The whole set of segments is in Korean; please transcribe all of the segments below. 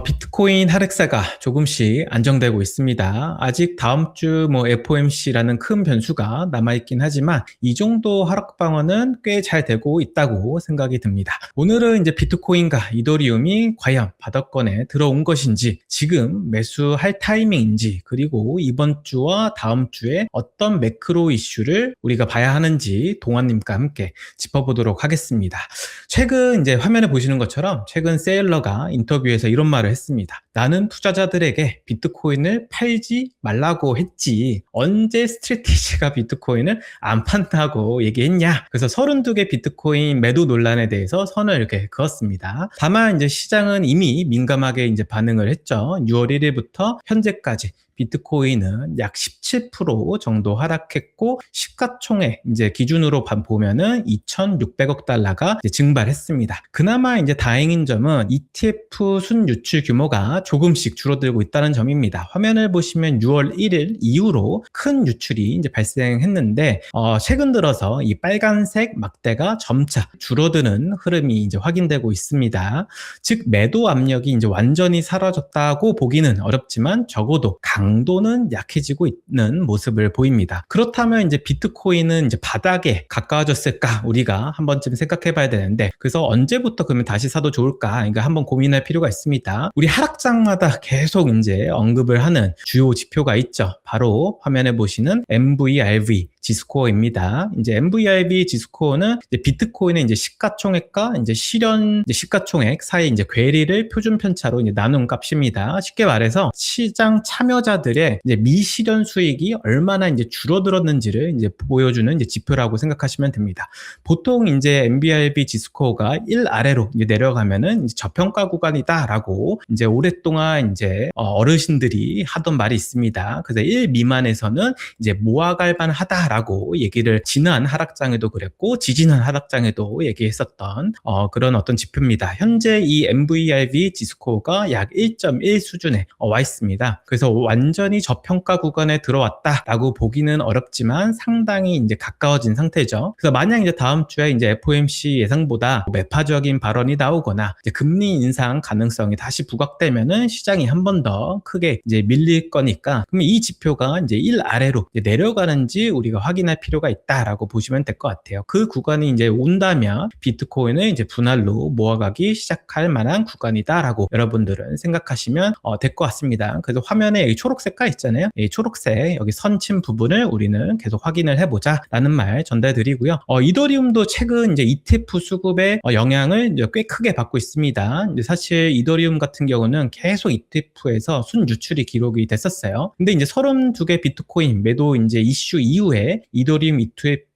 비트코인 하락세가 조금씩 안정되고 있습니다. 아직 다음 주 FOMC라는 큰 변수가 남아있긴 하지만 이 정도 하락 방어는 꽤 잘 되고 있다고 생각이 듭니다. 오늘은 이제 비트코인과 이더리움이 과연 바닥권에 들어온 것인지, 지금 매수할 타이밍인지, 그리고 이번 주와 다음 주에 어떤 매크로 이슈를 우리가 봐야 하는지 동환님과 함께 짚어보도록 하겠습니다. 최근 이제 화면에 보시는 것처럼 최근 세일러가 인터뷰에서 이런 말을 했습니다. 나는 투자자들에게 비트코인을 팔지 말라고 했지 언제 스트레티지가 비트코인을 안 판다고 얘기했냐. 그래서 32개 비트코인 매도 논란에 대해서 선을 이렇게 그었습니다. 다만 이제 시장은 이미 민감하게 이제 반응을 했죠. 6월 1일부터 현재까지 비트코인은 약 17% 정도 하락했고, 시가총액 이제 기준으로 보면은 2,600억 달러가 증발했습니다. 그나마 이제 다행인 점은 ETF 순 유출 규모가 조금씩 줄어들고 있다는 점입니다. 화면을 보시면 6월 1일 이후로 큰 유출이 이제 발생했는데, 최근 들어서 이 빨간색 막대가 점차 줄어드는 흐름이 이제 확인되고 있습니다. 즉 매도 압력이 이제 완전히 사라졌다고 보기는 어렵지만 적어도 강도는 약해지고 있는 모습을 보입니다. 그렇다면 이제 비트코인은 이제 바닥에 가까워졌을까 우리가 한 번쯤 생각해 봐야 되는데, 그래서 언제부터 그러면 다시 사도 좋을까, 그러니까 한번 고민할 필요가 있습니다. 우리 하락장마다 계속 이제 언급을 하는 주요 지표가 있죠. 바로 화면에 보시는 MVRV 지스코어입니다. 이제 MVRV 지스코어는 이제 비트코인의 이제 시가총액과 이제 실현 시가총액 사이 이제 괴리를 표준 편차로 이제 나눈 값입니다. 쉽게 말해서 시장 참여자들의 이제 미실현 수익이 얼마나 이제 줄어들었는지를 이제 보여주는 이제 지표라고 생각하시면 됩니다. 보통 이제 MVRV 지스코어가 1 아래로 이제 내려가면은 이제 저평가 구간이다라고 이제 오랫동안 이제 어르신들이 하던 말이 있습니다. 그래서 1 미만에서는 이제 모아갈만하다 라고 얘기를 지난 하락장에도 그랬고 지지난 하락장에도 얘기했었던 그런 어떤 지표입니다. 현재 이 MVRV 지스코어가 약 1.1 수준에 와 있습니다. 그래서 완전히 저평가 구간에 들어왔다라고 보기는 어렵지만 상당히 이제 가까워진 상태죠. 그래서 만약 이제 다음 주에 이제 FOMC 예상보다 매파적인 발언이 나오거나 이제 금리 인상 가능성이 다시 부각되면은 시장이 한 번 더 크게 이제 밀릴 거니까, 그러면 이 지표가 이제 1 아래로 이제 내려가는지 우리가 확인할 필요가 있다라고 보시면 될 것 같아요. 그 구간이 이제 온다면 비트코인을 이제 분할로 모아가기 시작할 만한 구간이다라고 여러분들은 생각하시면 될 것 같습니다. 그래서 화면에 여기 초록색깔 있잖아요. 이 초록색 여기 선침 부분을 우리는 계속 확인을 해보자라는 말 전달드리고요. 이더리움도 최근 이제 ETF 수급의 영향을 이제 꽤 크게 받고 있습니다. 이제 사실 이더리움 같은 경우는 계속 ETF에서 순 유출이 기록이 됐었어요. 근데 이제 32개 비트코인 매도 이제 이슈 이후에 이더리움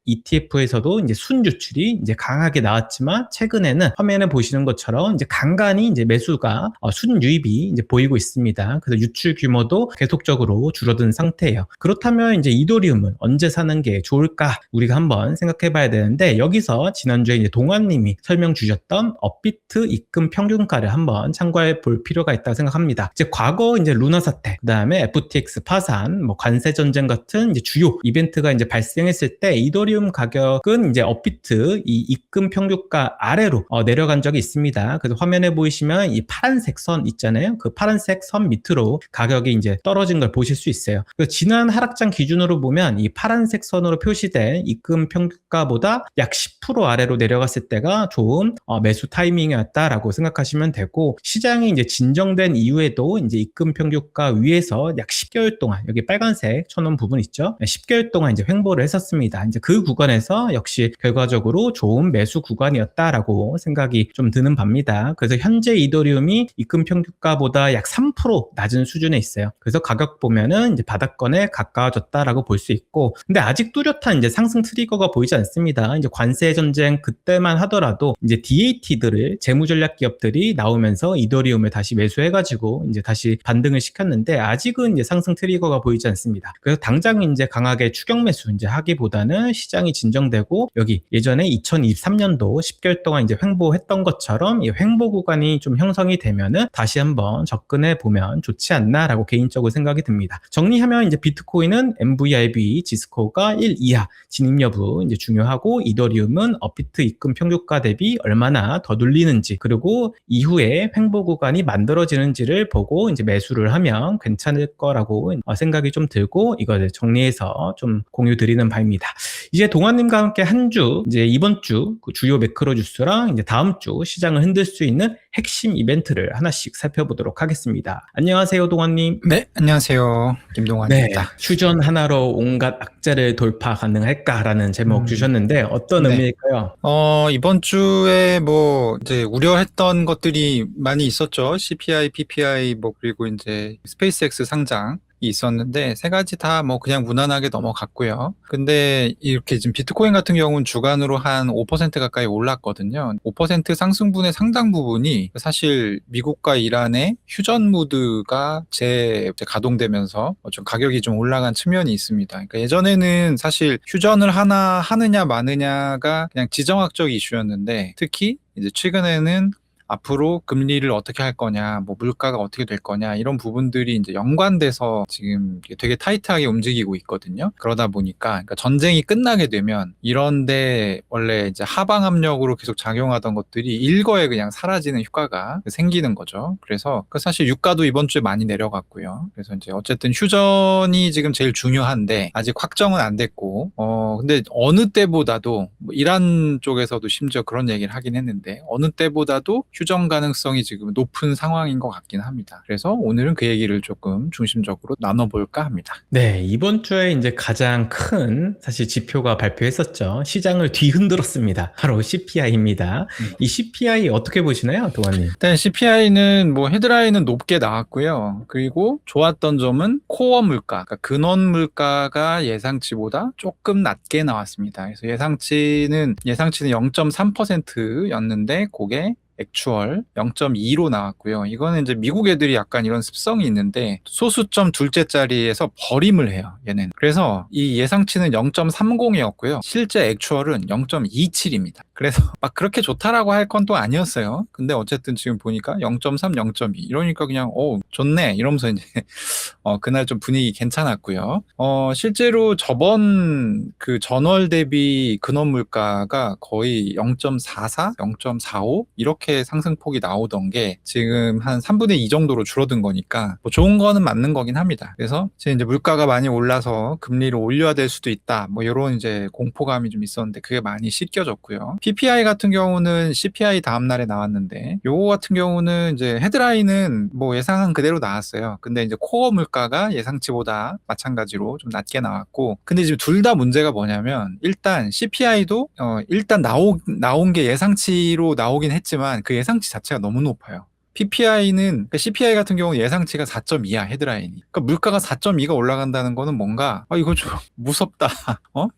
ETF에서도 이제 순 유출이 이제 강하게 나왔지만, 최근에는 화면에 보시는 것처럼 이제 간간히 이제 매수가 순 유입이 이제 보이고 있습니다. 그래서 유출 규모도 계속적으로 줄어든 상태예요. 그렇다면 이제 이더리움은 언제 사는 게 좋을까 우리가 한번 생각해 봐야 되는데, 여기서 지난주에 이제 동환님이 설명 주셨던 업비트 입금 평균가를 한번 참고해 볼 필요가 있다고 생각합니다. 이제 과거 이제 루나 사태, 그다음에 FTX 파산, 관세 전쟁 같은 이제 주요 이벤트가 이제 발생했을 때 이더리움 가격은 이제 업비트 이 입금 평균가 아래로 내려간 적이 있습니다. 그래서 화면에 보이시면 이 파란색 선 있잖아요. 그 파란색 선 밑으로 가격이 이제 떨어진 걸 보실 수 있어요. 그래서 지난 하락장 기준으로 보면 이 파란색 선으로 표시된 입금 평균가보다 약 10% 아래로 내려갔을 때가 좋은 매수 타이밍이었다라고 생각하시면 되고, 시장이 이제 진정된 이후에도 이제 입금 평균가 위에서 약 10개월 동안, 여기 빨간색 쳐놓은 부분 있죠? 10개월 동안 이제 횡보를 했었습니다. 이제 그 구간에서 역시 결과적으로 좋은 매수 구간이었다라고 생각이 좀 드는 바입니다. 그래서 현재 이더리움이 입금 평균가보다 약 3% 낮은 수준에 있어요. 그래서 가격 보면은 이제 바닥권에 가까워졌다라고 볼 수 있고, 근데 아직 뚜렷한 이제 상승 트리거가 보이지 않습니다. 이제 관세 전쟁 그때만 하더라도 이제 DAT들을 재무전략 기업들이 나오면서 이더리움을 다시 매수해가지고 이제 다시 반등을 시켰는데, 아직은 이제 상승 트리거가 보이지 않습니다. 그래서 당장 이제 강하게 추격 매수 이제 하기보다는 시장 시장이 진정되고 여기 예전에 2023년도 10개월 동안 이제 횡보했던 것처럼 이 횡보 구간이 좀 형성이 되면은 다시 한번 접근해 보면 좋지 않나라고 개인적으로 생각이 듭니다. 정리하면 이제 비트코인은 MVRV 지스코어가 1 이하 진입 여부 이제 중요하고, 이더리움은 업비트 입금 평균가 대비 얼마나 더 눌리는지, 그리고 이후에 횡보 구간이 만들어지는지를 보고 이제 매수를 하면 괜찮을 거라고 생각이 좀 들고, 이걸 정리해서 좀 공유 드리는 바입니다. 이제 동환님과 함께 한 주, 이제 이번 주 그 주요 매크로 뉴스랑 이제 다음 주 시장을 흔들 수 있는 핵심 이벤트를 하나씩 살펴보도록 하겠습니다. 안녕하세요, 동환님. 네, 안녕하세요. 네, 김동환입니다. 휴전 하나로 온갖 악재를 돌파 가능할까라는 제목 주셨는데 어떤 네. 의미일까요? 이번 주에 이제 우려했던 것들이 많이 있었죠. CPI, PPI, 그리고 이제 스페이스X 상장. 있었는데 세 가지 다 그냥 무난하게 넘어갔고요. 근데 이렇게 지금 비트코인 같은 경우는 주간으로 한 5% 가까이 올랐거든요. 5% 상승분의 상당 부분이 사실 미국과 이란의 휴전 무드가 재가동되면서 좀 가격이 좀 올라간 측면이 있습니다. 그러니까 예전에는 사실 휴전을 하느냐 마느냐가 그냥 지정학적 이슈였는데, 특히 이제 최근에는 앞으로 금리를 어떻게 할 거냐, 물가가 어떻게 될 거냐, 이런 부분들이 이제 연관돼서 지금 되게 타이트하게 움직이고 있거든요. 그러다 보니까, 그러니까 전쟁이 끝나게 되면 이런데 원래 이제 하방 압력으로 계속 작용하던 것들이 일거에 그냥 사라지는 효과가 생기는 거죠. 그래서 사실 유가도 이번 주에 많이 내려갔고요. 그래서 이제 어쨌든 휴전이 지금 제일 중요한데 아직 확정은 안 됐고, 근데 어느 때보다도 이란 쪽에서도 심지어 그런 얘기를 하긴 했는데 어느 때보다도 휴전 가능성이 지금 높은 상황인 것 같긴 합니다. 그래서 오늘은 그 얘기를 조금 중심적으로 나눠볼까 합니다. 네, 이번 주에 이제 가장 큰 사실 지표가 발표했었죠. 시장을 뒤흔들었습니다. 바로 CPI입니다. 이 CPI 어떻게 보시나요, 동환님? 일단 CPI는 헤드라인은 높게 나왔고요. 그리고 좋았던 점은 코어 물가, 그러니까 근원 물가가 예상치보다 조금 낮게 나왔습니다. 그래서 예상치는 0.3%였는데 그게 액추얼 0.2로 나왔고요. 이거는 이제 미국 애들이 약간 이런 습성이 있는데 소수점 둘째 자리에서 버림을 해요, 얘는. 그래서 이 예상치는 0.30이었고요. 실제 액추얼은 0.27입니다. 그래서 막 그렇게 좋다라고 할 건 또 아니었어요. 근데 어쨌든 지금 보니까 0.3, 0.2 이러니까 그냥 좋네 이러면서 이제 그날 좀 분위기 괜찮았고요. 실제로 저번 그 전월 대비 근원 물가가 거의 0.44, 0.45 이렇게 상승폭이 나오던 게 지금 한 3분의 2 정도로 줄어든 거니까 좋은 거는 맞는 거긴 합니다. 그래서 이제 물가가 많이 올라서 금리를 올려야 될 수도 있다, 이런 이제 공포감이 좀 있었는데 그게 많이 씻겨졌고요. PPI 같은 경우는 CPI 다음 날에 나왔는데 요거 같은 경우는 이제 헤드라인은 예상한 그대로 나왔어요. 근데 이제 코어 물가가 예상치보다 마찬가지로 좀 낮게 나왔고, 근데 지금 둘 다 문제가 뭐냐면 일단 CPI도 일단 나온 게 예상치로 나오긴 했지만 그 예상치 자체가 너무 높아요. PPI는 CPI 같은 경우는 예상치가 4.2야, 헤드라인이. 그러니까 물가가 4.2가 올라간다는 거는 뭔가 이거 좀 무섭다.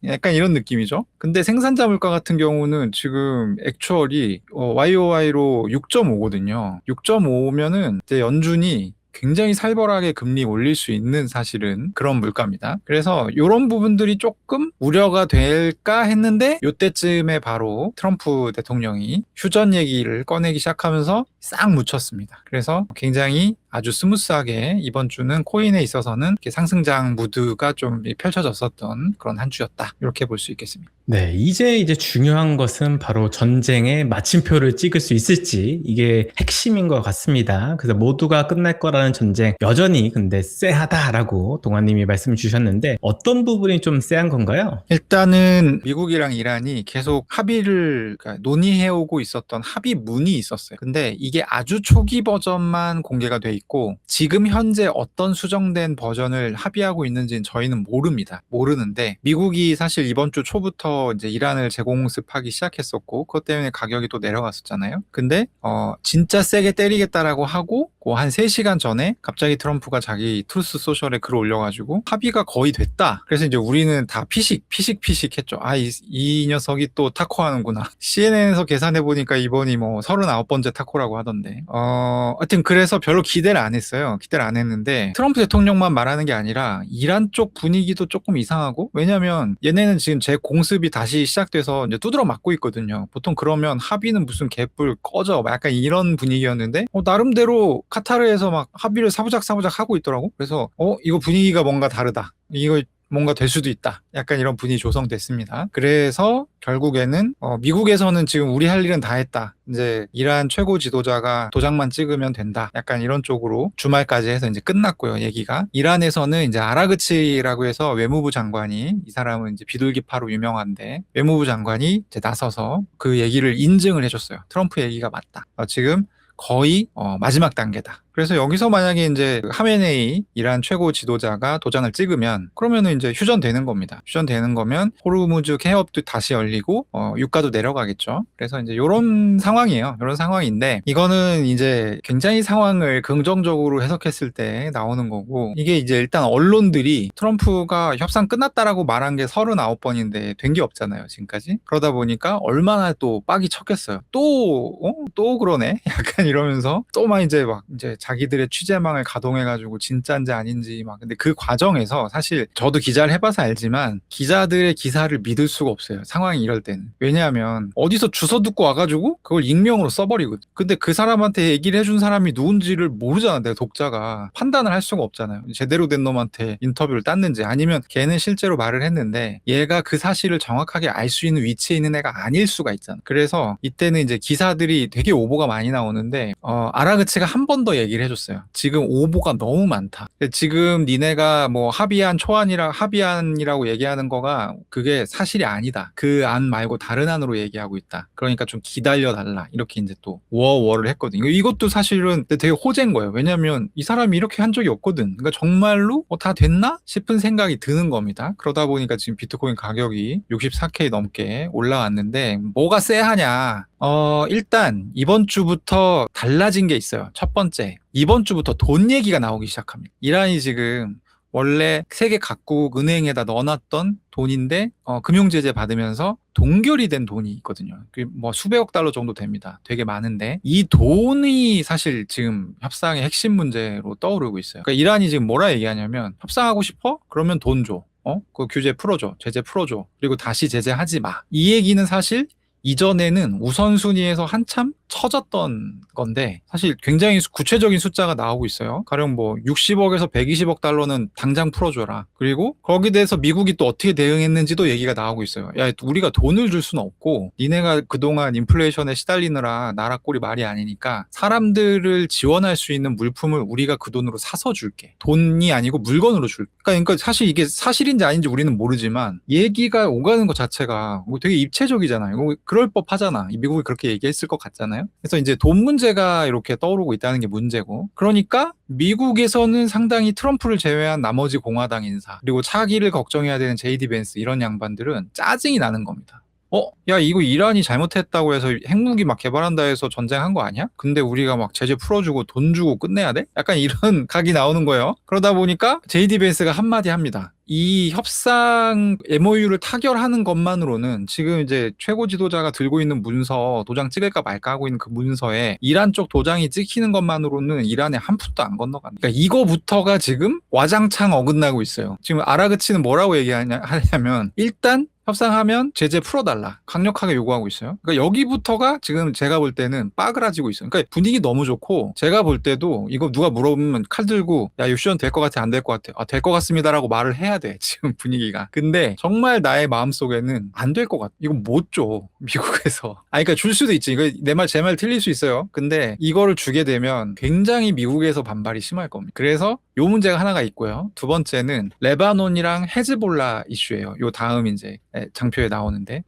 약간 이런 느낌이죠. 근데 생산자 물가 같은 경우는 지금 액추얼이 YOY로 6.5거든요. 6.5면은 이제 연준이 굉장히 살벌하게 금리 올릴 수 있는 사실은 그런 물가입니다. 그래서 이런 부분들이 조금 우려가 될까 했는데 이때쯤에 바로 트럼프 대통령이 휴전 얘기를 꺼내기 시작하면서 싹 묻혔습니다. 그래서 굉장히 아주 스무스하게 이번 주는 코인에 있어서는 이렇게 상승장 무드가 좀 펼쳐졌었던 그런 한 주였다, 이렇게 볼 수 있겠습니다. 네, 이제 중요한 것은 바로 전쟁의 마침표를 찍을 수 있을지, 이게 핵심인 것 같습니다. 그래서 모두가 끝날 거라는 전쟁 여전히 근데 쎄하다라고 동환님이 말씀 주셨는데 어떤 부분이 좀 쎄한 건가요? 일단은 미국이랑 이란이 계속 합의를 논의해오고 있었던 합의문이 있었어요. 근데 이게 아주 초기 버전만 공개가 돼 있고 지금 현재 어떤 수정된 버전을 합의하고 있는지는 저희는 모르는데 미국이 사실 이번 주 초부터 이제 이란을 재공습하기 시작했었고 그것 때문에 가격이 또 내려갔었잖아요. 근데 진짜 세게 때리겠다라고 하고 한 3시간 전에 갑자기 트럼프가 자기 트루스 소셜에 글을 올려가지고 합의가 거의 됐다. 그래서 이제 우리는 다 피식 했죠. 이 녀석이 또 타코하는구나. CNN에서 계산해보니까 이번이 39번째 타코라고 하던데. 하여튼 그래서 별로 기대를 안 했어요. 기대를 안 했는데 트럼프 대통령만 말하는 게 아니라 이란 쪽 분위기도 조금 이상하고, 왜냐면 얘네는 지금 재공습이 공습이 다시 시작돼서 이제 두드러 맞고 있거든요. 보통 그러면 합의는 무슨 개뿔 꺼져 막 약간 이런 분위기였는데 나름대로 카타르에서 막 합의를 사부작 하고 있더라고. 그래서 이거 분위기가 뭔가 다르다. 이거 뭔가 될 수도 있다. 약간 이런 분위기 조성됐습니다. 그래서 결국에는 미국에서는 지금 우리 할 일은 다 했다. 이제 이란 최고 지도자가 도장만 찍으면 된다. 약간 이런 쪽으로 주말까지 해서 이제 끝났고요. 얘기가. 이란에서는 이제 아라그치라고 해서 외무부 장관이, 이 사람은 이제 비둘기파로 유명한데 외무부 장관이 이제 나서서 그 얘기를 인증을 해줬어요. 트럼프 얘기가 맞다. 지금 거의 마지막 단계다. 그래서 여기서 만약에 이제 하메네이 이란 최고 지도자가 도장을 찍으면 그러면은 이제 휴전되는 겁니다. 휴전되는 거면 호르무즈 해협도 다시 열리고 유가도 내려가겠죠. 그래서 이제 이런 상황이에요. 이런 상황인데 이거는 이제 굉장히 상황을 긍정적으로 해석했을 때 나오는 거고 이게 이제 일단 언론들이 트럼프가 협상 끝났다라고 말한 게 39번인데 된 게 없잖아요. 지금까지. 그러다 보니까 얼마나 또 빡이 쳤겠어요. 또 그러네? 약간 이러면서 또 막 이제 자기들의 취재망을 가동해가지고 진짜인지 아닌지 막 근데 그 과정에서 사실 저도 기자를 해봐서 알지만 기자들의 기사를 믿을 수가 없어요. 상황이 이럴 때는. 왜냐하면 어디서 주워 듣고 와가지고 그걸 익명으로 써버리거든. 근데 그 사람한테 얘기를 해준 사람이 누군지를 모르잖아. 내가 독자가 판단을 할 수가 없잖아요. 제대로 된 놈한테 인터뷰를 땄는지 아니면 걔는 실제로 말을 했는데 얘가 그 사실을 정확하게 알 수 있는 위치에 있는 애가 아닐 수가 있잖아. 그래서 이때는 이제 기사들이 되게 오보가 많이 나오는데 아라그치가 한 번 더 얘기를 해줬어요. 지금 오보가 너무 많다. 지금 니네가 뭐 합의안이라고 얘기하는 거가 그게 사실이 아니다. 그 안 말고 다른 안으로 얘기하고 있다. 그러니까 좀 기다려달라. 이렇게 이제 또 워를 했거든요. 이것도 사실은 되게 호재인 거예요. 왜냐면 이 사람이 이렇게 한 적이 없거든. 그러니까 정말로 다 됐나 싶은 생각이 드는 겁니다. 그러다 보니까 지금 비트코인 가격이 64K 넘게 올라왔는데 뭐가 쎄하냐. 일단 이번 주부터 달라진 게 있어요. 첫 번째, 이번 주부터 돈 얘기가 나오기 시작합니다. 이란이 지금 원래 세계 각국 은행에다 넣어놨던 돈인데 금융제재 받으면서 동결이 된 돈이 있거든요. 뭐 수백억 달러 정도 됩니다. 되게 많은데 이 돈이 사실 지금 협상의 핵심 문제로 떠오르고 있어요. 그러니까 이란이 지금 뭐라 얘기하냐면 협상하고 싶어? 그러면 돈 줘. 그 규제 풀어줘. 제재 풀어줘. 그리고 다시 제재하지 마. 이 얘기는 사실 이전에는 우선순위에서 한참 처졌던 건데 사실 굉장히 구체적인 숫자가 나오고 있어요. 가령 뭐 60억에서 120억 달러는 당장 풀어줘라. 그리고 거기에 대해서 미국이 또 어떻게 대응했는지도 얘기가 나오고 있어요. 야, 우리가 돈을 줄 수는 없고 니네가 그동안 인플레이션에 시달리느라 나라 꼴이 말이 아니니까 사람들을 지원할 수 있는 물품을 우리가 그 돈으로 사서 줄게. 돈이 아니고 물건으로 줄게. 그러니까 사실 이게 사실인지 아닌지 우리는 모르지만 얘기가 오가는 것 자체가 되게 입체적이잖아요. 그럴 법하잖아. 미국이 그렇게 얘기했을 것 같잖아요. 그래서 이제 돈 문제가 이렇게 떠오르고 있다는 게 문제고 그러니까 미국에서는 상당히 트럼프를 제외한 나머지 공화당 인사 그리고 차기를 걱정해야 되는 JD 벤스 이런 양반들은 짜증이 나는 겁니다. 야, 이거 이란이 잘못했다고 해서 핵무기 막 개발한다 해서 전쟁한 거 아니야? 근데 우리가 막 제재 풀어주고 돈 주고 끝내야 돼? 약간 이런 각이 나오는 거예요. 그러다 보니까 JD 벤스가 한마디 합니다. 이 협상 MOU를 타결하는 것만으로는 지금 이제 최고 지도자가 들고 있는 문서 도장 찍을까 말까 하고 있는 그 문서에 이란 쪽 도장이 찍히는 것만으로는 이란에 한 푼도 안 건너간다. 그러니까 이거부터가 지금 와장창 어긋나고 있어요. 지금 아라그치는 뭐라고 얘기하냐면 일단 협상하면 제재 풀어달라. 강력하게 요구하고 있어요. 그러니까 여기부터가 지금 제가 볼 때는 빠그라지고 있어요. 그러니까 분위기 너무 좋고 제가 볼 때도 이거 누가 물어보면 칼 들고 야, 유시원 될 것 같아? 안 될 것 같아? 될 것 같습니다라고 말을 해야 돼. 지금 분위기가. 근데 정말 나의 마음속에는 안 될 것 같아. 이거 못 줘. 미국에서. 그러니까 줄 수도 있지. 이거 제 말 틀릴 수 있어요. 근데 이거를 주게 되면 굉장히 미국에서 반발이 심할 겁니다. 그래서 요 문제가 하나가 있고요. 두 번째는 레바논이랑 헤즈볼라 이슈예요. 요 다음 이제 장표에 나오는데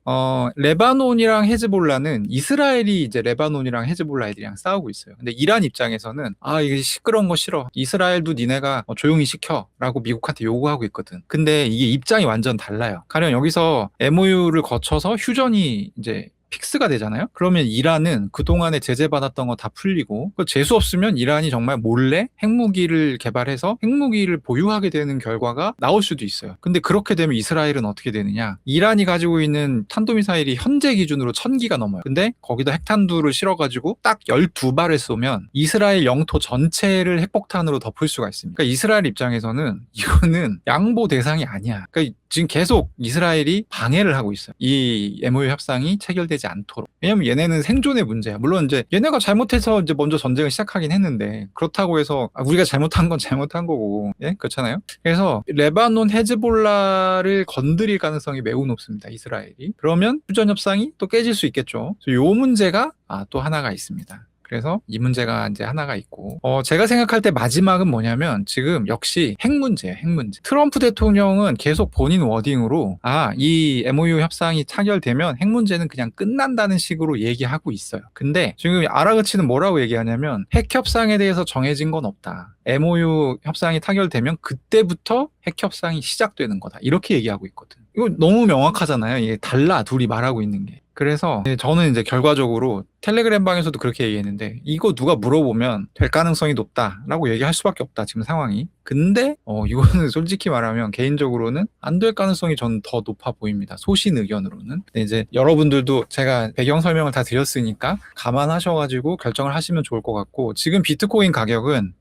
레바논이랑 헤즈볼라는 이스라엘이 이제 레바논이랑 헤즈볼라 애들이랑 싸우고 있어요. 근데 이란 입장에서는 이게 시끄러운 거 싫어. 이스라엘도 니네가 조용히 시켜라고 미국한테 요구하고 있거든. 근데 이게 입장이 완전 달라요. 가령 여기서 MOU를 거쳐서 휴전이 이제 픽스가 되잖아요. 그러면 이란은 그동안에 제재받았던 거 다 풀리고 재수 없으면 이란이 정말 몰래 핵무기를 개발해서 핵무기를 보유하게 되는 결과가 나올 수도 있어요. 근데 그렇게 되면 이스라엘은 어떻게 되느냐. 이란이 가지고 있는 탄도미사일이 현재 기준으로 1000기가 넘어요. 근데 거기다 핵탄두를 실어가지고 딱 12발을 쏘면 이스라엘 영토 전체를 핵폭탄으로 덮을 수가 있습니다. 그러니까 이스라엘 입장에서는 이거는 양보 대상이 아니야. 그러니까 지금 계속 이스라엘이 방해를 하고 있어요. 이 MOU 협상이 체결되지 않도록. 왜냐면 얘네는 생존의 문제야. 물론 이제 얘네가 잘못해서 이제 먼저 전쟁을 시작하긴 했는데 그렇다고 해서 우리가 잘못한 건 잘못한 거고, 예? 그렇잖아요. 그래서 레바논 헤즈볼라를 건드릴 가능성이 매우 높습니다. 이스라엘이. 그러면 휴전 협상이 또 깨질 수 있겠죠. 그래서 요 문제가 또 하나가 있습니다. 그래서 이 문제가 이제 하나가 있고, 제가 생각할 때 마지막은 뭐냐면 지금 역시 핵 문제예요, 핵 문제. 트럼프 대통령은 계속 본인 워딩으로 이 MOU 협상이 타결되면 핵 문제는 그냥 끝난다는 식으로 얘기하고 있어요. 근데 지금 아라그치는 뭐라고 얘기하냐면 핵 협상에 대해서 정해진 건 없다. MOU 협상이 타결되면 그때부터 핵 협상이 시작되는 거다. 이렇게 얘기하고 있거든. 이거 너무 명확하잖아요. 이게 달라, 둘이 말하고 있는 게. 그래서 저는 이제 결과적으로 텔레그램 방에서도 그렇게 얘기했는데 이거 누가 물어보면 될 가능성이 높다라고 얘기할 수밖에 없다, 지금 상황이. 근데 이거는 솔직히 말하면 개인적으로는 안 될 가능성이 저는 더 높아 보입니다. 소신 의견으로는. 근데 이제 여러분들도 제가 배경 설명을 다 드렸으니까 감안하셔가지고 결정을 하시면 좋을 것 같고, 지금 비트코인 가격은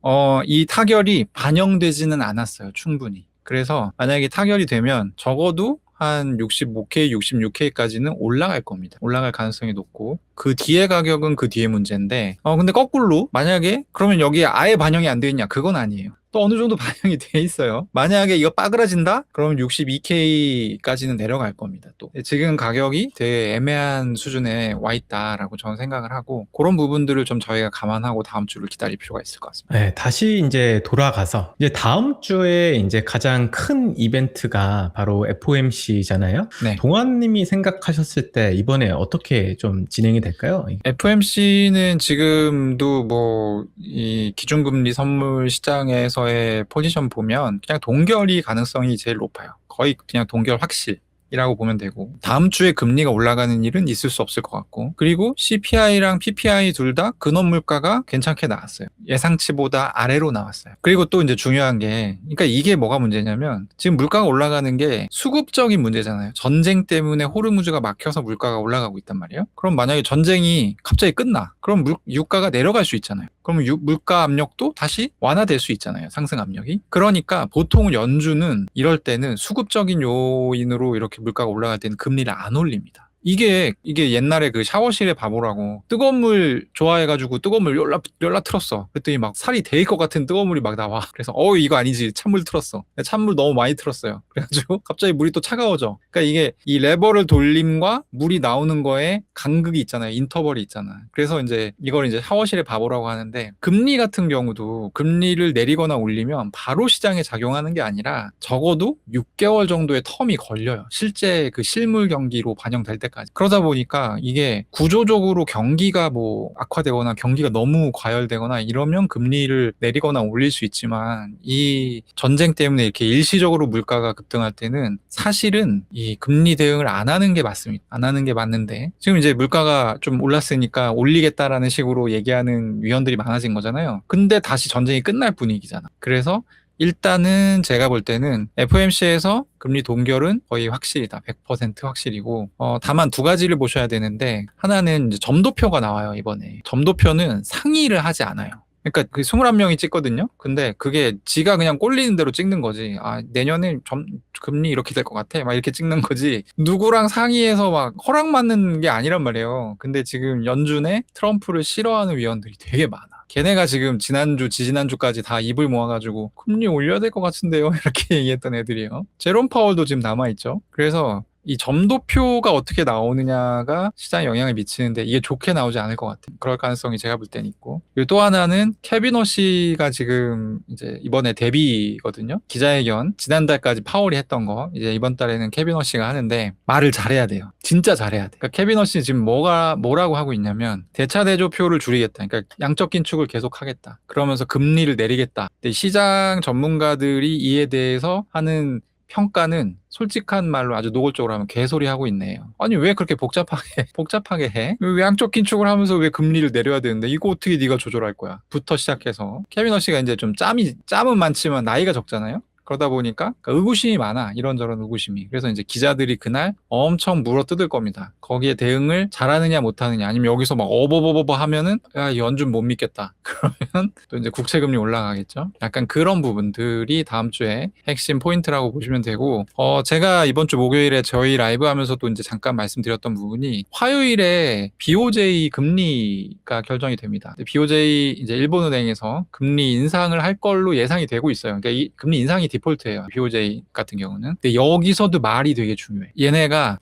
이 타결이 반영되지는 않았어요, 충분히. 그래서 만약에 타결이 되면 적어도 한 65K, 66K까지는 올라갈 겁니다. 올라갈 가능성이 높고, 그 뒤에 가격은 그 뒤에 문제인데, 근데 거꾸로 만약에 그러면 여기에 아예 반영이 안 돼 있냐? 그건 아니에요. 또 어느 정도 반영이 돼 있어요. 만약에 이거 빠그라진다? 그러면 62K까지는 내려갈 겁니다. 또 지금 가격이 되게 애매한 수준에 와 있다라고 저는 생각을 하고, 그런 부분들을 좀 저희가 감안하고 다음 주를 기다릴 필요가 있을 것 같습니다. 네, 다시 이제 돌아가서 이제 다음 주에 이제 가장 큰 이벤트가 바로 FOMC잖아요. 네. 동환님이 생각하셨을 때 이번에 어떻게 좀 진행이 될까요? FOMC는 지금도 이 기준금리 선물 시장에서의 포지션 보면 그냥 동결이 가능성이 제일 높아요. 거의 그냥 동결 확실이라고 보면 되고, 다음 주에 금리가 올라가는 일은 있을 수 없을 것 같고, 그리고 CPI랑 PPI 둘 다 근원 물가가 괜찮게 나왔어요. 예상치보다 아래로 나왔어요. 그리고 또 이제 중요한 게, 그러니까 이게 뭐가 문제냐면 지금 물가가 올라가는 게 수급적인 문제잖아요. 전쟁 때문에 호르무즈가 막혀서 물가가 올라가고 있단 말이에요. 그럼 만약에 전쟁이 갑자기 끝나, 그럼 유가가 내려갈 수 있잖아요. 그러면 물가 압력도 다시 완화될 수 있잖아요, 상승 압력이. 그러니까 보통 연준은 이럴 때는 수급적인 요인으로 이렇게 물가가 올라갈 때는 금리를 안 올립니다. 이게 옛날에 그 샤워실의 바보라고, 뜨거운 물 좋아해가지고 뜨거운 물 열라 틀었어. 그랬더니 막 살이 데일 것 같은 뜨거운 물이 막 나와. 그래서 이거 아니지, 찬물 틀었어. 찬물 너무 많이 틀었어요. 그래가지고 갑자기 물이 또 차가워져. 그러니까 이게 이 레버를 돌림과 물이 나오는 거에 간극이 있잖아요. 인터벌이 있잖아. 그래서 이제 이걸 이제 샤워실의 바보라고 하는데, 금리 같은 경우도 금리를 내리거나 올리면 바로 시장에 작용하는 게 아니라 적어도 6개월 정도의 텀이 걸려요. 실제 그 실물 경기로 반영될 때 까지. 그러다 보니까 이게 구조적으로 경기가 악화되거나 경기가 너무 과열되거나 이러면 금리를 내리거나 올릴 수 있지만, 이 전쟁 때문에 이렇게 일시적으로 물가가 급등할 때는 사실은 이 금리 대응을 안 하는 게 맞습니다. 안 하는 게 맞는데, 지금 이제 물가가 좀 올랐으니까 올리겠다라는 식으로 얘기하는 위원들이 많아진 거잖아요. 근데 다시 전쟁이 끝날 분위기잖아. 그래서 일단은 제가 볼 때는 FOMC에서 금리 동결은 거의 확실이다. 100% 확실이고, 다만 두 가지를 보셔야 되는데, 하나는 이제 점도표가 나와요, 이번에. 점도표는 상의를 하지 않아요. 그러니까 그 21명이 찍거든요. 근데 그게 지가 그냥 꼴리는 대로 찍는 거지. 내년에 금리 이렇게 될 것 같아, 막 이렇게 찍는 거지. 누구랑 상의해서 막 허락 받는 게 아니란 말이에요. 근데 지금 연준에 트럼프를 싫어하는 위원들이 되게 많아. 걔네가 지금 지지난주까지 다 입을 모아가지고 금리 올려야 될 것 같은데요, 이렇게 얘기했던 애들이에요. 제롬 파월도 지금 남아있죠. 그래서 이 점도표가 어떻게 나오느냐가 시장에 영향을 미치는데, 이게 좋게 나오지 않을 것 같아요. 그럴 가능성이 제가 볼 때는 있고, 그리고 또 하나는 케빈 허시가 지금 이제 이번에 데뷔거든요. 기자회견 지난달까지 파월이 했던 거 이제 이번 달에는 케빈 허시가 하는데, 말을 잘해야 돼요. 진짜 잘해야 돼. 그러니까 케빈 허시 지금 뭐라고 하고 있냐면, 대차대조표를 줄이겠다. 그러니까 양적 긴축을 계속하겠다. 그러면서 금리를 내리겠다. 근데 시장 전문가들이 이에 대해서 하는 평가는 솔직한 말로 아주 노골적으로 하면 개소리 하고 있네요. 아니 왜 그렇게 복잡하게 해? 왜 양적 긴축을 하면서 왜 금리를 내려야 되는데, 이거 어떻게 네가 조절할 거야? 부터 시작해서 케빈 허시가 이제 좀 짬은 많지만 나이가 적잖아요. 그러다 보니까 의구심이 많아. 이런저런 의구심이. 그래서 이제 기자들이 그날 엄청 물어뜯을 겁니다. 거기에 대응을 잘하느냐 못하느냐, 아니면 여기서 막 어버버버버 하면은 야, 이 연준 못 믿겠다. 그러면 또 이제 국채금리 올라가겠죠. 약간 그런 부분들이 다음 주에 핵심 포인트라고 보시면 되고, 제가 이번 주 목요일에 저희 라이브 하면서도 이제 잠깐 말씀드렸던 부분이, 화요일에 BOJ 금리가 결정이 됩니다. BOJ 이제 일본은행에서 금리 인상을 할 걸로 예상이 되고 있어요. 그러니까 이 금리 인상이 디폴트예요. BOJ 같은 경우는. 근데 여기서도 말이 되게 중요해. 얘네가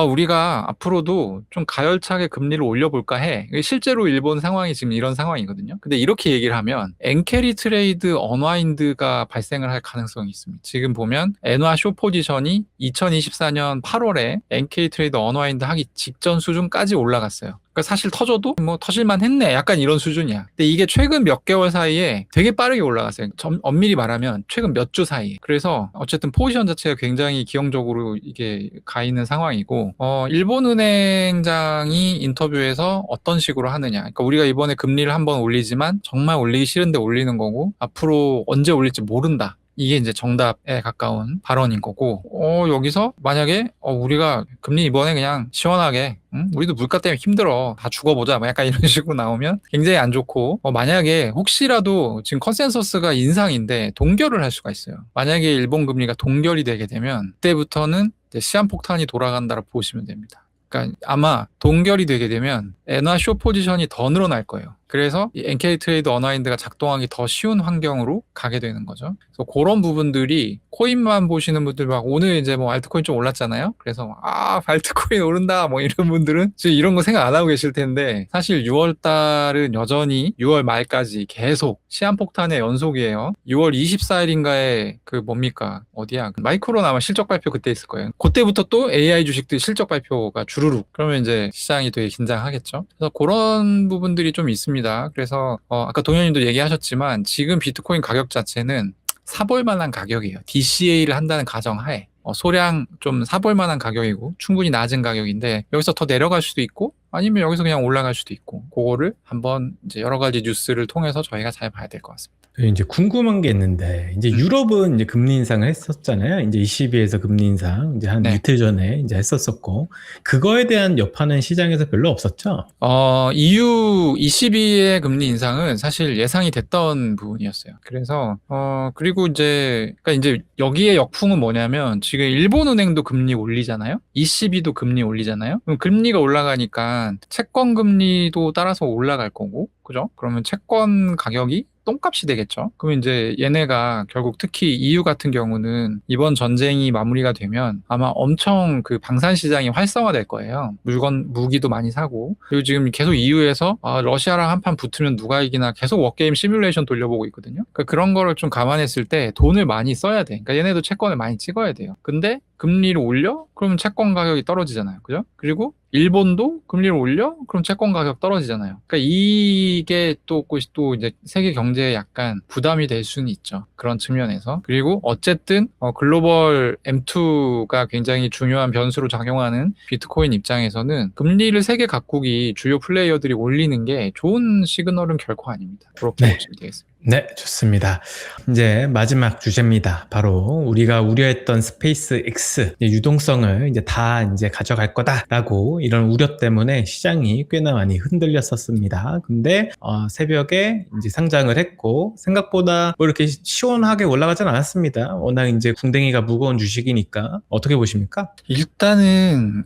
우리가 앞으로도 좀 가열차게 금리를 올려볼까 해. 실제로 일본 상황이 지금 이런 상황이거든요. 근데 이렇게 얘기를 하면 엔캐리 트레이드 언와인드가 발생을 할 가능성이 있습니다. 지금 보면 엔화 쇼 포지션이 2024년 8월에 엔캐리 트레이드 언와인드 하기 직전 수준까지 올라갔어요. 그러니까 사실 터져도 뭐 터질만 했네, 약간 이런 수준이야. 근데 이게 최근 몇 개월 사이에 되게 빠르게 올라갔어요. 엄밀히 말하면 최근 몇 주 사이에. 그래서 어쨌든 포지션 자체가 굉장히 기형적으로 이게 가 있는 상황이고, 일본은행장이 인터뷰에서 어떤 식으로 하느냐. 그러니까 우리가 이번에 금리를 한번 올리지만 정말 올리기 싫은데 올리는 거고, 앞으로 언제 올릴지 모른다. 이게 이제 정답에 가까운 발언인 거고, 여기서 만약에 우리가 금리 이번에 그냥 시원하게, 우리도 물가 때문에 힘들어, 다 죽어보자, 뭐 약간 이런 식으로 나오면 굉장히 안 좋고, 만약에 혹시라도 지금 컨센서스가 인상인데 동결을 할 수가 있어요. 만약에 일본 금리가 동결이 되게 되면 그때부터는 이제 시한폭탄이 돌아간다고 보시면 됩니다. 그러니까 아마 동결이 되게 되면 엔화 쇼 포지션이 더 늘어날 거예요. 그래서 이 NK 트레이드 언와인드가 작동하기 더 쉬운 환경으로 가게 되는 거죠. 그래서 그런 부분들이, 코인만 보시는 분들, 막 오늘 이제 뭐 알트코인 좀 올랐잖아요. 그래서 알트코인 오른다 뭐 이런 분들은 지금 이런 거 생각 안 하고 계실 텐데, 사실 6월 달은 여전히 6월 말까지 계속 시한폭탄의 연속이에요. 6월 24일인가에 어디야? 마이크론 아마 실적 발표 그때 있을 거예요. 그때부터 또 AI 주식들 실적 발표가 주르륵. 그러면 이제 시장이 되게 긴장하겠죠. 그래서 그런 부분들이 좀 있습니다. 그래서 아까 동현님도 얘기하셨지만 지금 비트코인 가격 자체는 사볼 만한 가격이에요. DCA를 한다는 가정하에 소량 좀 사볼 만한 가격이고 충분히 낮은 가격인데, 여기서 더 내려갈 수도 있고 아니면 여기서 그냥 올라갈 수도 있고, 그거를 한번 이제 여러 가지 뉴스를 통해서 저희가 잘 봐야 될 것 같습니다. 이제 궁금한 게 있는데, 이제 유럽은 이제 금리 인상을 했었잖아요. 이제 ECB에서 금리 인상 이제 한 네. 이틀 전에 이제 했었었고, 그거에 대한 여파는 시장에서 별로 없었죠. EU ECB의 금리 인상은 사실 예상이 됐던 부분이었어요. 그래서 그리고 그러니까 이제 여기에 역풍은 뭐냐면, 지금 일본은행도 금리 올리잖아요. ECB도 금리 올리잖아요. 그럼 금리가 올라가니까 채권 금리도 따라서 올라갈 거고, 그죠? 그러면 채권 가격이 똥값이 되겠죠. 그러면 이제 얘네가 결국, 특히 EU 같은 경우는 이번 전쟁이 마무리가 되면 아마 엄청 그 방산 시장이 활성화될 거예요. 무기도 많이 사고. 그리고 지금 계속 EU에서 러시아랑 한판 붙으면 누가 이기나 계속 워게임 시뮬레이션 돌려보고 있거든요. 그러니까 그런 거를 좀 감안했을 때 돈을 많이 써야 돼. 그러니까 얘네도 채권을 많이 찍어야 돼요. 근데 금리를 올려? 그러면 채권 가격이 떨어지잖아요. 그죠? 그리고 일본도 금리를 올려? 그럼 채권 가격 떨어지잖아요. 그러니까 이게 또 이제 세계 경제에 약간 부담이 될 수는 있죠. 그런 측면에서. 그리고 어쨌든 글로벌 M2가 굉장히 중요한 변수로 작용하는 비트코인 입장에서는 금리를 세계 각국이, 주요 플레이어들이 올리는 게 좋은 시그널은 결코 아닙니다. 그렇게 네. 보시면 되겠습니다. 네, 좋습니다. 이제 마지막 주제입니다. 바로 우리가 우려했던 스페이스 X 유동성을 이제 다 이제 가져갈 거다라고, 이런 우려 때문에 시장이 꽤나 많이 흔들렸었습니다. 근데 새벽에 이제 상장을 했고, 생각보다 뭐 이렇게 시원하게 올라가진 않았습니다. 워낙 이제 궁뎅이가 무거운 주식이니까. 어떻게 보십니까? 일단은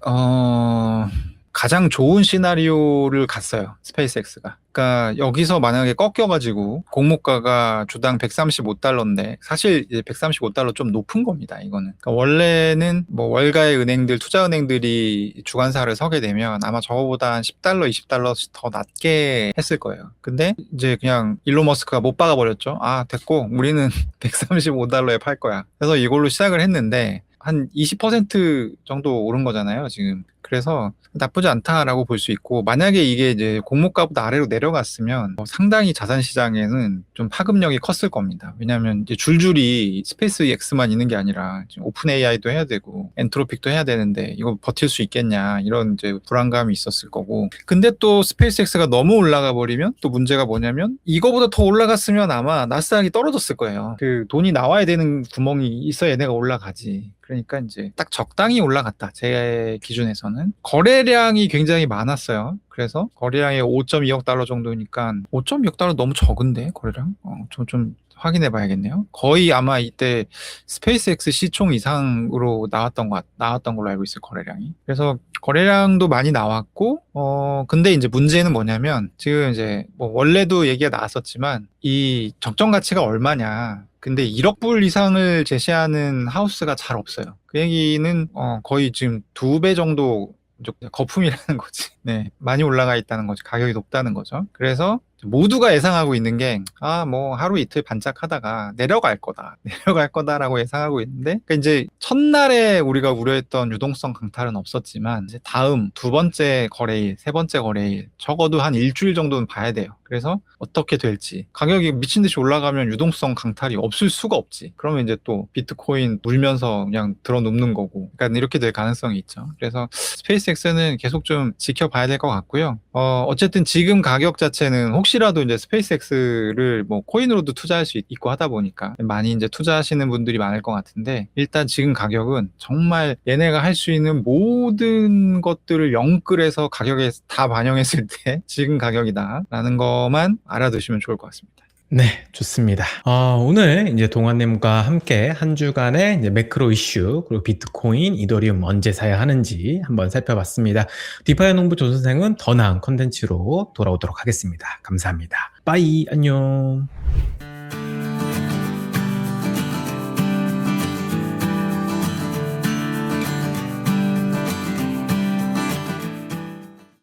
가장 좋은 시나리오를 갔어요. 스페이스X가. 그러니까 여기서 만약에 꺾여가지고 공모가가 주당 135달러인데, 사실 이제 135달러 좀 높은 겁니다. 이거는. 그러니까 원래는 뭐 월가의 은행들, 투자은행들이 주관사를 서게 되면 아마 저거보다 한 10달러, 20달러씩 더 낮게 했을 거예요. 근데 이제 그냥 일론 머스크가 못 박아버렸죠. 됐고 우리는 135달러에 팔 거야. 그래서 이걸로 시작을 했는데 한 20% 정도 오른 거잖아요, 지금. 그래서 나쁘지 않다라고 볼 수 있고, 만약에 이게 이제 공모가보다 아래로 내려갔으면 상당히 자산 시장에는 좀 파급력이 컸을 겁니다. 왜냐하면 이제 줄줄이 스페이스 X만 있는 게 아니라 지금 오픈 AI도 해야 되고 엔트로픽도 해야 되는데 이거 버틸 수 있겠냐 이런 이제 불안감이 있었을 거고. 근데 또 스페이스 X가 너무 올라가 버리면 또 문제가 뭐냐면 이거보다 더 올라갔으면 아마 나스닥이 떨어졌을 거예요. 그 돈이 나와야 되는 구멍이 있어 얘네가 올라가지. 그러니까 이제 딱 적당히 올라갔다. 제 기준에서는. 거래량이 굉장히 많았어요. 그래서 거래량이 5.2억 달러 정도니까 5.2억 달러 너무 적은데 거래량? 좀 확인해 봐야겠네요. 거의 아마 이때 스페이스X 시총 이상으로 나왔던 걸로 알고 있어요, 거래량이. 그래서 거래량도 많이 나왔고, 근데 이제 문제는 뭐냐면, 지금 이제 뭐 원래도 얘기가 나왔었지만, 이 적정 가치가 얼마냐. 근데 1억 불 이상을 제시하는 하우스가 잘 없어요. 그 얘기는 거의 지금 2배 정도 거품이라는 거지. 네, 많이 올라가 있다는 거지. 가격이 높다는 거죠. 그래서 모두가 예상하고 있는 게, 뭐 하루 이틀 반짝하다가 내려갈 거다. 내려갈 거다라고 예상하고 있는데, 그러니까 이제 첫날에 우리가 우려했던 유동성 강탈은 없었지만, 이제 다음 두 번째 거래일, 세 번째 거래일, 적어도 한 일주일 정도는 봐야 돼요. 그래서 어떻게 될지. 가격이 미친 듯이 올라가면 유동성 강탈이 없을 수가 없지. 그러면 이제 또 비트코인 물면서 그냥 들어눕는 거고. 그러니까 이렇게 될 가능성이 있죠. 그래서 스페이스X는 계속 좀 지켜봐야 될 것 같고요. 어쨌든 지금 가격 자체는 혹시라도 이제 스페이스X를 뭐 코인으로도 투자할 수 있고 하다 보니까 많이 이제 투자하시는 분들이 많을 것 같은데, 일단 지금 가격은 정말 얘네가 할 수 있는 모든 것들을 영끌해서 가격에 다 반영했을 때 지금 가격이다라는 것만 알아두시면 좋을 것 같습니다. 네, 좋습니다. 오늘 이제 동환님과 함께 한 주간의 이제 매크로 이슈, 그리고 비트코인, 이더리움 언제 사야 하는지 한번 살펴봤습니다. 디파이 농부 조 선생은 더 나은 컨텐츠로 돌아오도록 하겠습니다. 감사합니다. 빠이, 안녕.